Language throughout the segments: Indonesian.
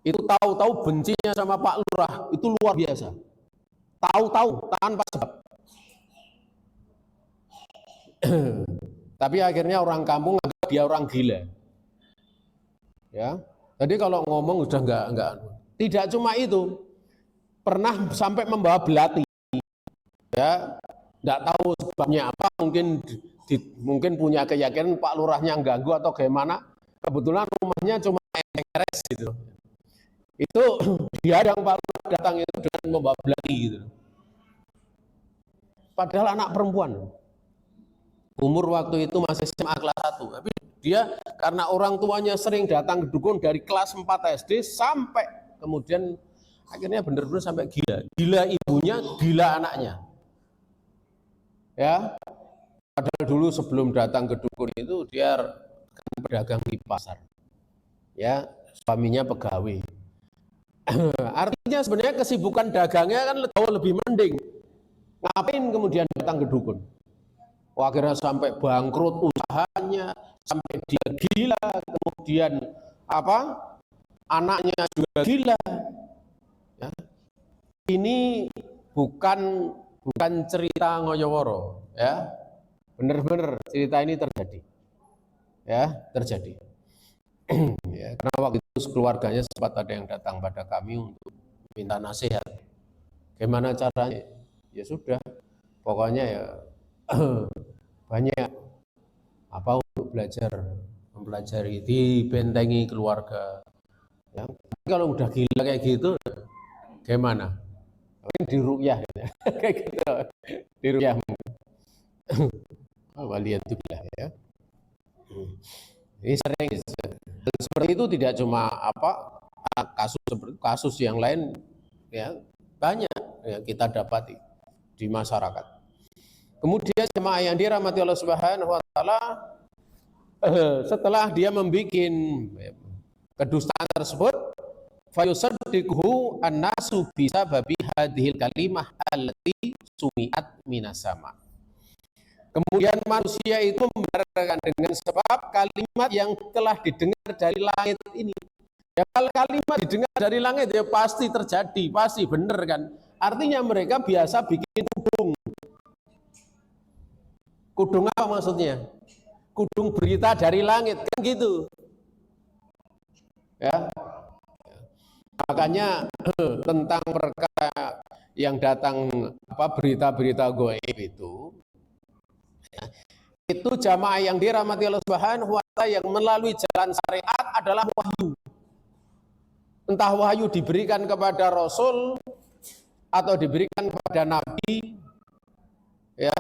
itu tahu-tahu bencinya sama Pak Lurah itu luar biasa. Tahu-tahu tanpa sebab. Tapi akhirnya orang kampung anggap dia orang gila. Ya. Jadi kalau ngomong udah enggak. Tidak cuma itu. Pernah sampai membawa belati. Ya, enggak tahu sebabnya apa, mungkin punya keyakinan Pak Lurahnya ganggu atau gimana. Kebetulan rumahnya cuma beres gitu. Itu dihadang Pak Lurah datang itu dengan membawa belati gitu. Padahal anak perempuan. Umur waktu itu masih SMA kelas 1. Tapi dia karena orang tuanya sering datang ke dukun dari kelas 4 SD sampai kemudian akhirnya benar-benar sampai gila. Gila ibunya, gila anaknya. Ya. Padahal dulu sebelum datang ke dukun itu dia pedagang di pasar. Ya, suaminya pegawai. Artinya sebenarnya kesibukan dagangnya kan jauh lebih mending. Ngapain kemudian datang ke dukun? Akhirnya sampai bangkrut usahanya, sampai dia gila, kemudian anaknya juga gila. Ya. Ini bukan cerita ngoyoworo, ya. Benar-benar cerita ini terjadi, ya terjadi. Ya, karena waktu itu keluarganya sempat ada yang datang pada kami untuk minta nasihat. Gimana caranya? Ya sudah, pokoknya ya. Banyak untuk mempelajari, dibentengi keluarga. Ya. Kalau udah gila kayak gitu, gimana? Diruqyah, kayak gitu, diruqyah. Waliyadzubillah ya. Ini sering seperti itu, tidak cuma kasus yang lain, ya banyak ya, kita dapati di masyarakat. Kemudian jemaah yang dirahmati Allah Subhanahu wa taala, setelah dia membuat kedustaan tersebut, fayusaddiquhu an-nasu bisababi hadhil kalimah allati sumi'at minas sama. Kemudian manusia itu membenarkan dengan sebab kalimat yang telah didengar dari langit ini. Ya, kalau kalimat didengar dari langit ya pasti terjadi, pasti benar kan. Artinya mereka biasa bikin kudung. Kudung apa maksudnya? Kudung berita dari langit, kan gitu. Ya. Makanya tentang perkara yang datang berita-berita gaib itu jamaah yang dirahmati Allah Subhanahu wa taala yang melalui jalan syariat adalah wahyu. Entah wahyu diberikan kepada Rasul atau diberikan kepada Nabi, ya.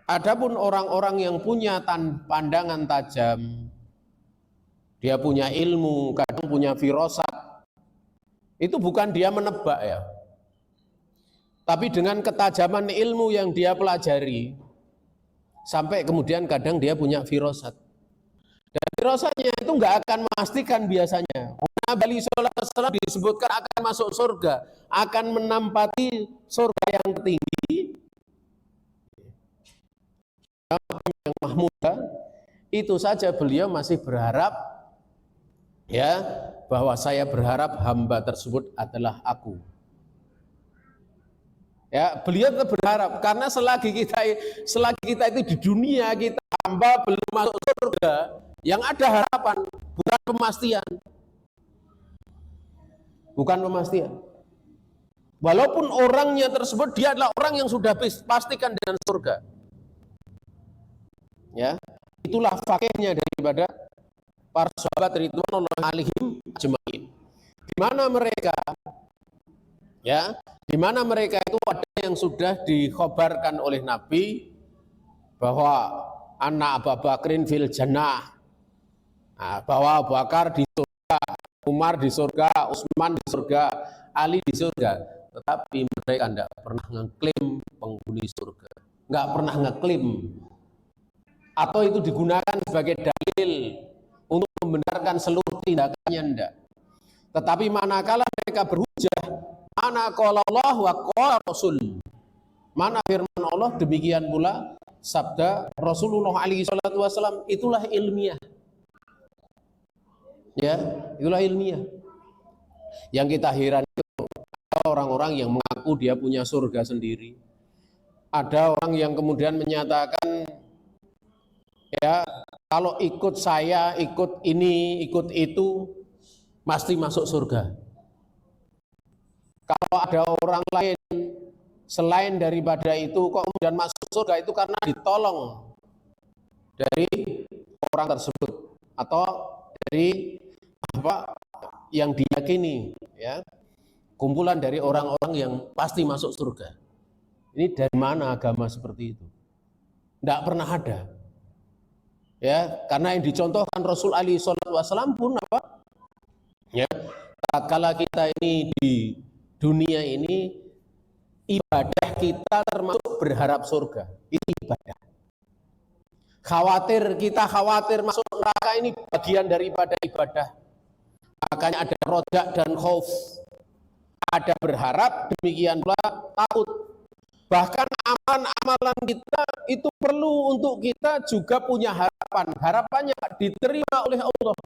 Adapun orang-orang yang punya pandangan tajam, dia punya ilmu, kadang punya firasat, itu bukan dia menebak ya, tapi dengan ketajaman ilmu yang dia pelajari, sampai kemudian kadang dia punya firasat. Dan firasatnya itu nggak akan memastikan biasanya. Nabi sallallahu alaihi wasallam disebutkan akan masuk surga, akan menempati surga yang tertinggi, yang mahmudah. Itu saja beliau masih berharap, ya, bahwa saya berharap hamba tersebut adalah aku. Ya, beliau tetap berharap karena selagi kita itu di dunia, kita hamba belum masuk surga, yang ada harapan, bukan pemastian. Bukan pemastian. Walaupun orangnya tersebut dia adalah orang yang sudah pastikan dengan surga. Ya, itulah fakihnya daripada para sahabat ridwanullah alaihim ajmain. Di mana mereka, ya, di mana mereka itu ada yang sudah dikhabarkan oleh Nabi bahwa anak Abu Bakrin fil jannah, bahwa Abu Bakar di surga, Umar di surga, Utsman di surga, Ali di surga. Tetapi mereka tidak pernah ngeklaim penghuni surga, nggak pernah ngeklaim, atau itu digunakan sebagai dalil untuk membenarkan seluruh tindakannya, enggak. Tetapi manakala mereka berhujjah, mana qala Allah wa qala Rasul, mana firman Allah, demikian pula sabda Rasulullah alaihi salatu wasallam, itulah ilmiah. Ya, itulah ilmiah. Yang kita heran itu orang-orang yang mengaku dia punya surga sendiri. Ada orang yang kemudian menyatakan, ya kalau ikut saya, ikut ini, ikut itu, pasti masuk surga. Kalau ada orang lain selain daripada itu kok kemudian masuk surga, itu karena ditolong dari orang tersebut atau dari apa yang diyakini, ya, kumpulan dari orang-orang yang pasti masuk surga. Ini dari mana agama seperti itu? Tidak pernah ada. Ya, karena yang dicontohkan Rasul alaihi wasallam pun apa? Ya, tatkala kita ini di dunia ini, ibadah kita termasuk berharap surga. Itu ibadah. Kita khawatir masuk neraka, ini bagian daripada ibadah. Makanya ada roja dan khauf. Ada berharap, demikian pula takut. Bahkan amalan kita itu perlu untuk kita juga punya harapan. Harapannya diterima oleh Allah.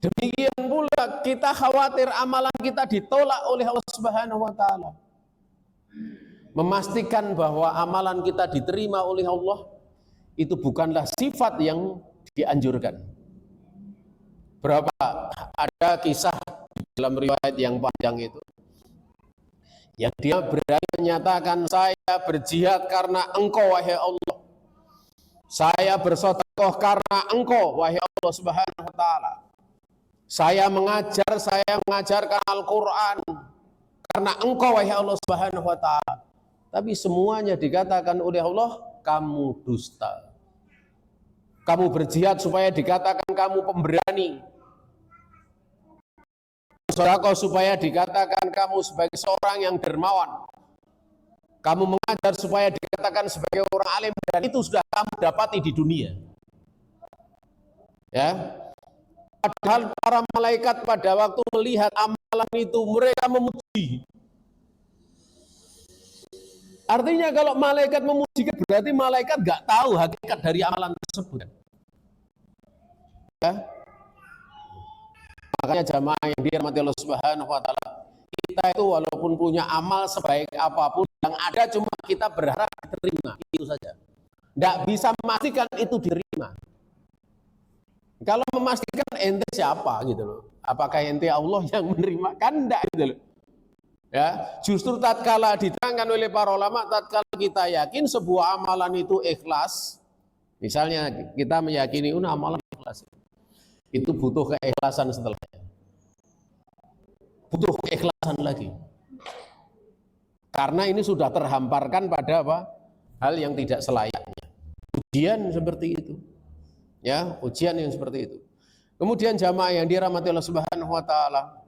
Demikian pula kita khawatir amalan kita ditolak oleh Allah Subhanahu wa taala. Memastikan bahwa amalan kita diterima oleh Allah itu bukanlah sifat yang dianjurkan. Berapa ada kisah dalam riwayat yang panjang itu, yang dia berani menyatakan, saya berjihad karena Engkau wahai Allah. Saya bersedekah karena Engkau wahai Allah Subhanahu wa taala. Saya mengajarkan Al-Qur'an karena Engkau wahai Allah Subhanahu wa taala. Tapi semuanya dikatakan oleh Allah, kamu dusta. Kamu berjihad supaya dikatakan kamu pemberani. Sedekah supaya dikatakan kamu sebagai seorang yang dermawan. Kamu mengajar supaya dikatakan sebagai orang alim, dan itu sudah kamu dapati di dunia. Ya. Padahal para malaikat pada waktu melihat amalan itu, mereka memuji. Artinya kalau malaikat memuji, berarti malaikat nggak tahu hakikat dari amalan tersebut. Ya. Makanya jamaah yang dirahmati Allah Subhanahu wa taala, kita itu walaupun punya amal sebaik apapun, yang ada cuma kita berharap diterima, itu saja. Tidak bisa memastikan itu diterima. Kalau memastikan, ente siapa gitu loh? Apakah ente Allah yang menerima? Kan enggak gitu loh. Ya, justru tatkala diterangkan oleh para ulama, tatkala kita yakin sebuah amalan itu ikhlas, misalnya kita meyakini amalan ikhlas, itu butuh keikhlasan setelahnya. Butuh keikhlasan lagi. Karena ini sudah terhamparkan pada apa? Hal yang tidak selayaknya. Ujian seperti itu. Ya, ujian yang seperti itu. Kemudian jamaah yang dirahmati Allah Subhanahu wa taala,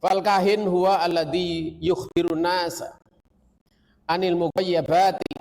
fal kahin huwa alladhi yukhbirun nasa anil mughayyabati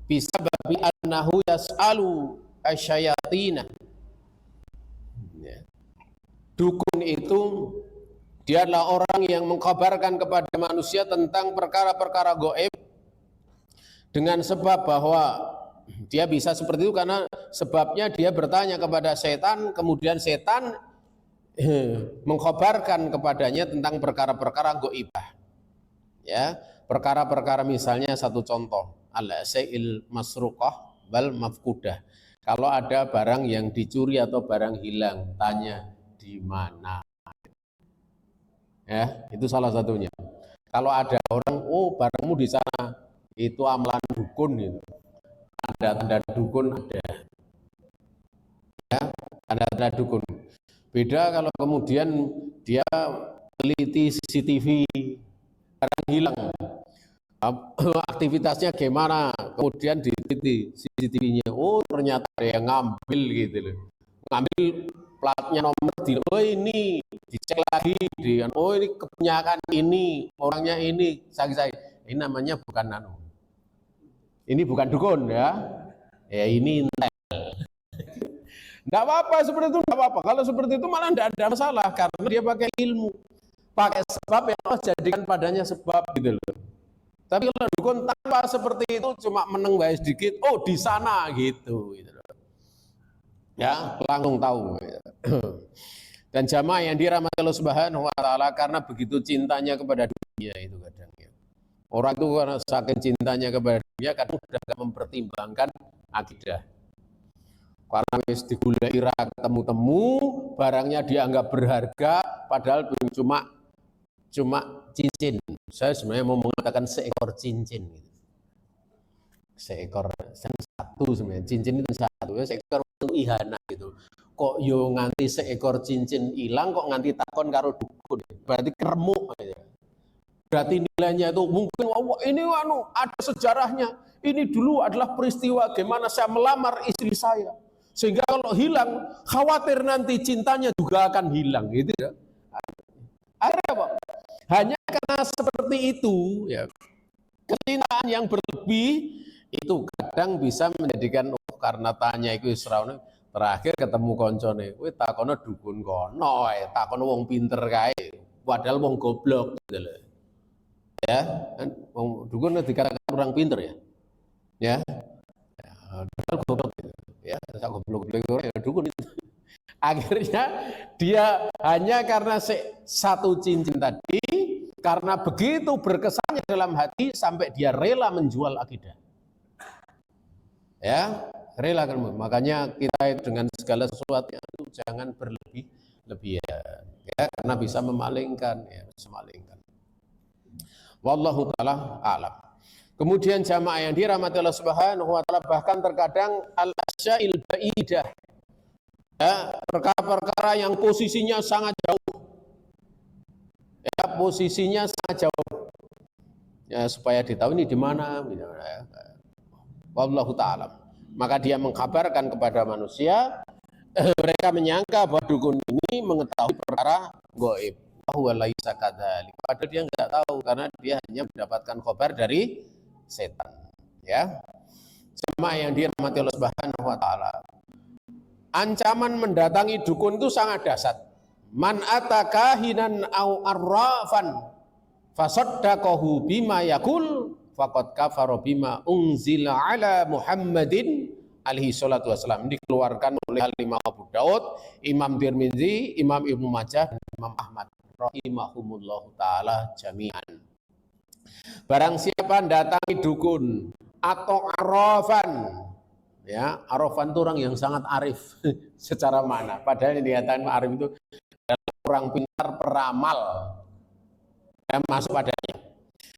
bisababi annahu yas'alu asyayatina. Dukun itu dia adalah orang yang mengkabarkan kepada manusia tentang perkara-perkara gaib dengan sebab bahwa dia bisa seperti itu karena sebabnya dia bertanya kepada setan, kemudian setan mengkhabarkan kepadanya tentang perkara-perkara gaibah. Ya, perkara-perkara, misalnya satu contoh, al-sa'il masruqah wal mafkudah. Kalau ada barang yang dicuri atau barang hilang, tanya di mana. Ya, itu salah satunya. Kalau ada orang, oh barangmu di sana, itu amalan dukun itu. Ada tanda dukun, ada. Ya, tanda-tanda dukun. Beda kalau kemudian dia teliti CCTV, barang hilang, aktivitasnya gimana, kemudian diteliti CCTV-nya, oh ternyata ada yang ngambil gitu loh, ngambil platnya nomor, oh ini dicek lagi, oh ini kebanyakan ini, orangnya ini, ini namanya bukan ini bukan dukun ya, ini intel. Enggak apa-apa seperti itu, enggak apa-apa. Kalau seperti itu malah enggak ada masalah, karena dia pakai ilmu, pakai sebab yang Allah jadikan padanya sebab gitu loh. Tapi kalau dukun tanpa seperti itu, cuma meneng baik sedikit, oh di sana gitu loh. Ya, langsung tahu. Dan jamaah yang dirahmati Allah Subhanahu wa taala, karena begitu cintanya kepada dunia itu kadang ya. Orang itu karena saking cintanya kepada dunia kadang sudah tidak mempertimbangkan akidah. Karena wis digulai ra ketemu-temu, barangnya dianggap berharga padahal cuma cincin. Saya sebenarnya mau mengatakan seekor cincin gitu. Seekor satu sebenarnya, cincin itu satu, seekor itu ihana gitu. Kok yo nganti seekor cincin hilang, kok nganti takon karo dukun, berarti keremuk gitu. Berarti nilainya itu mungkin ini ada sejarahnya. Ini dulu adalah peristiwa gimana saya melamar istri saya, sehingga kalau hilang khawatir nanti cintanya juga akan hilang gitu ya. Akhirnya apa? Hanya karena seperti itu ya, kecintaan yang berlebih itu kadang bisa menjadikan karena tanya itu Israel terakhir ketemu koncone, kowe takono dukun kono takono wong pinter kae, padahal wong goblok gitu loh. Ya, kan wong dukun dikatakan orang pinter ya. Ya. Padahal goblok gitu. Ya, sak goblok-goblok ya dukun itu. Akhirnya dia hanya karena satu cincin tadi, karena begitu berkesannya dalam hati sampai dia rela menjual akidah. Ya, rela kan. Makanya kita dengan segala sesuatu itu jangan berlebihan. Ya, karena bisa memalingkan, ya, memalingkan. Wallahu taala alam. Kemudian jamaah yang dirahmati Allah Subhanahu wa taala, bahkan terkadang al-asyail ba'idah. Ya, perkara-perkara yang posisinya sangat jauh. Ya, posisinya sangat jauh. Ya, supaya ditahu ini di mana, ya. Wallahu taala. Maka dia mengkabarkan kepada manusia, mereka menyangka bahwa dukun ini mengetahui perkara gaib. Bahwa laisa kadzalik. Padahal dia enggak tahu karena dia hanya mendapatkan kabar dari setan. Ya. Jemaah yang dirahmati Allah Subhanahu wa taala. Ancaman mendatangi dukun itu sangat dahsyat. Man atakahinan au arrafan fasaddaqahu bima yaqul faqad kafara bima unzila ala Muhammadin alaihi salatu wasalam. Dikeluarkan oleh Imam Abu Daud, Imam Tirmizi, Imam Ibnu Majah, dan Imam Ahmad rahimahumullahu taala jami'an. Barang siapa datangi dukun atau arrafan, ya, arrafan itu orang yang sangat arif secara mana, padahal yang dikatakan arif itu adalah orang pintar peramal, ya, masuk padanya.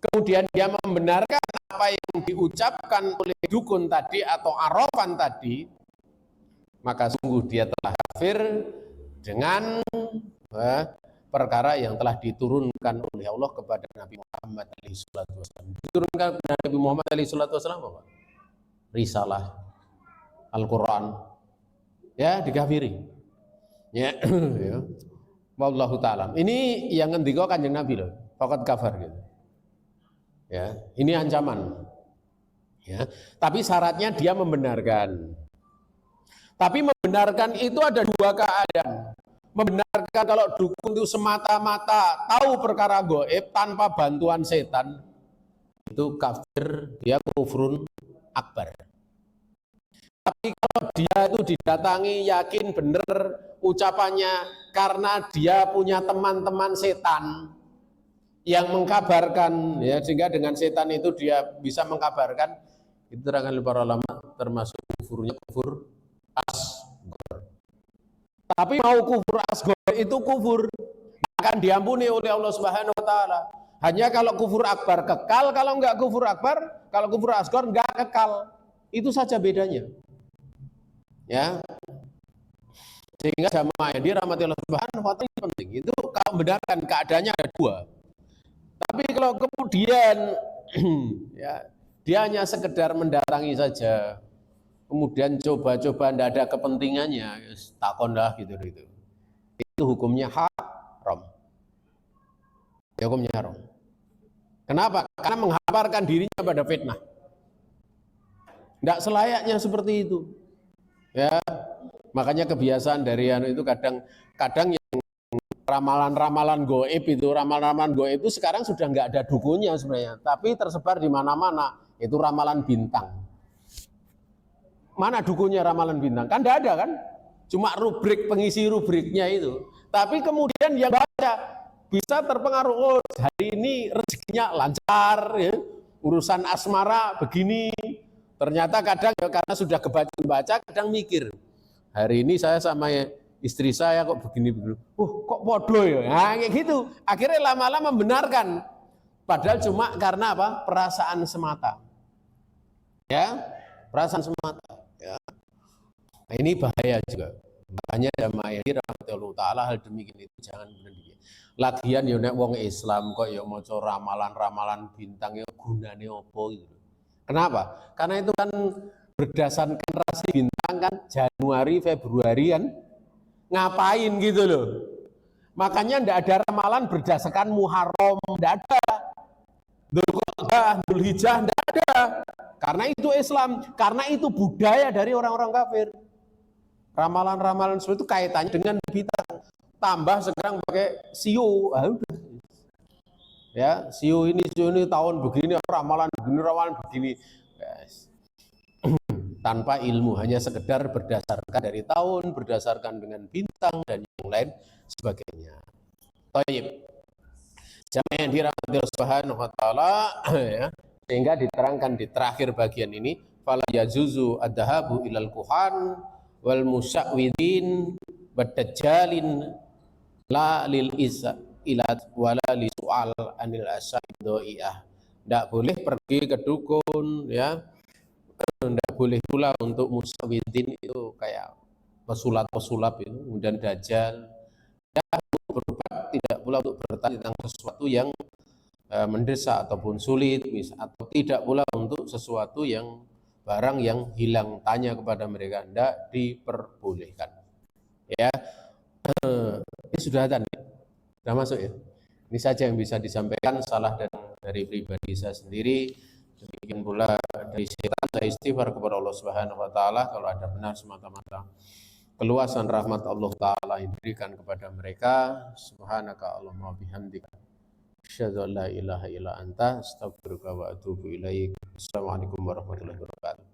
Kemudian dia membenarkan apa yang diucapkan oleh dukun tadi atau arrafan tadi, maka sungguh dia telah kafir dengan perkara yang telah diturunkan oleh Allah kepada Nabi Muhammad SAW. Diturunkan kepada Nabi Muhammad SAW apa? Risalah Al-Quran. Ya, dikafiri. Ya, ya. Wallahu ta'ala. Ini yang ngendika Kanjeng Nabi loh, fakat kafir gitu. Ya, ini ancaman. Ya, tapi syaratnya dia membenarkan. Tapi membenarkan itu ada dua keadaan. Membenarkan kalau dukun itu semata-mata tahu perkara gaib tanpa bantuan setan, itu kafir, dia kufrun akbar. Tapi kalau dia itu didatangi yakin benar ucapannya karena dia punya teman-teman setan yang mengkabarkan, ya, sehingga dengan setan itu dia bisa mengkabarkan, itu terangkan oleh para ulama termasuk kufurnya kufur asghar. Tapi mau kufur asghar itu kufur akan diampuni oleh Allah Subhanahu wa taala. Hanya kalau kufur akbar kekal, kalau enggak kufur akbar, kalau kufur asghar enggak kekal. Itu saja bedanya. Ya. Sehingga jamaah yang dirahmati Allah Subhanahu wa taala penting. Itu kalau membenarkan keadaannya ada dua. Tapi kalau kemudian ya, dia hanya sekedar mendatangi saja, kemudian coba-coba tidak ada kepentingannya, takon dah gitu. Itu hukumnya haram. Ya, hukumnya haram. Kenapa? Karena menghamparkan dirinya pada fitnah. Tidak selayaknya seperti itu. Ya, makanya kebiasaan dari itu kadang yang ramalan-ramalan gaib itu sekarang sudah nggak ada dukunnya sebenarnya, tapi tersebar di mana-mana. Itu ramalan bintang. Mana dukunnya ramalan bintang? Kan tidak ada kan? cuma rubrik pengisi rubriknya itu. Tapi kemudian yang baca bisa terpengaruh, oh hari ini rezekinya lancar, ya. Urusan asmara begini. Ternyata kadang ya, karena sudah kebaca kadang mikir, hari ini saya sama istri saya kok begini-begini. Kok bodoh ya? Nah, kayak gitu. Akhirnya lama-lama membenarkan. Padahal cuma karena apa? Perasaan semata. Ya, perasaan semata. Ya. Nah, ini bahaya juga. Makanya jamaah ini rahmatullah taala hal demikian itu jangan benar. Lagian yo nek wong Islam kok yo maca ramalan-ramalan bintang yo gunane opo gitu. Kenapa? Karena itu kan berdasarkan rasi bintang kan Januari, Februari kan ngapain gitu loh. Makanya ndak ada ramalan berdasarkan Muharram, ndak ada. Dzulqa'dah, Dzulhijjah ndak ada. Karena itu Islam, karena itu budaya dari orang-orang kafir. Ramalan-ramalan seperti itu kaitannya dengan bintang. Tambah sekarang pakai siu, ya siu ini tahun begini, ramalan begini, yes. Tanpa ilmu, hanya sekedar berdasarkan dari tahun, berdasarkan dengan bintang dan yang lain sebagainya. Taib. Jamaah yang dirahmati Allah Subhanahu wa taala, ya, sehingga diterangkan di terakhir bagian ini, fala yajuzu adhabu ilal kuhan wal musyawidin badajjalin la lil isa ilat wala li su'al anil asyaidoiyah. Tidak boleh pergi ke dukun, ya. Tidak boleh pula untuk musyawidin itu kayak pesulap-pesulap itu, kemudian dajjal. Ya, berobat, tidak pula untuk bertanya tentang sesuatu yang mendesak ataupun sulit, atau tidak pula untuk sesuatu yang barang yang hilang, tanya kepada mereka, tidak diperbolehkan. Ya, ini sudah ada, sudah masuk ya. Ini saja yang bisa disampaikan, salah dan dari pribadi saya sendiri. Demikian pula dari setan, saya istighfar kepada Allah Subhanahu wa taala kalau ada benar semata-mata keluasan rahmat Allah taala yang diberikan kepada mereka. Subhanaka Allahumma bihamdika asyhadu an la ilaha illa anta astaghfiruka wa atubu ilaik. Assalamualaikum warahmatullahi wabarakatuh.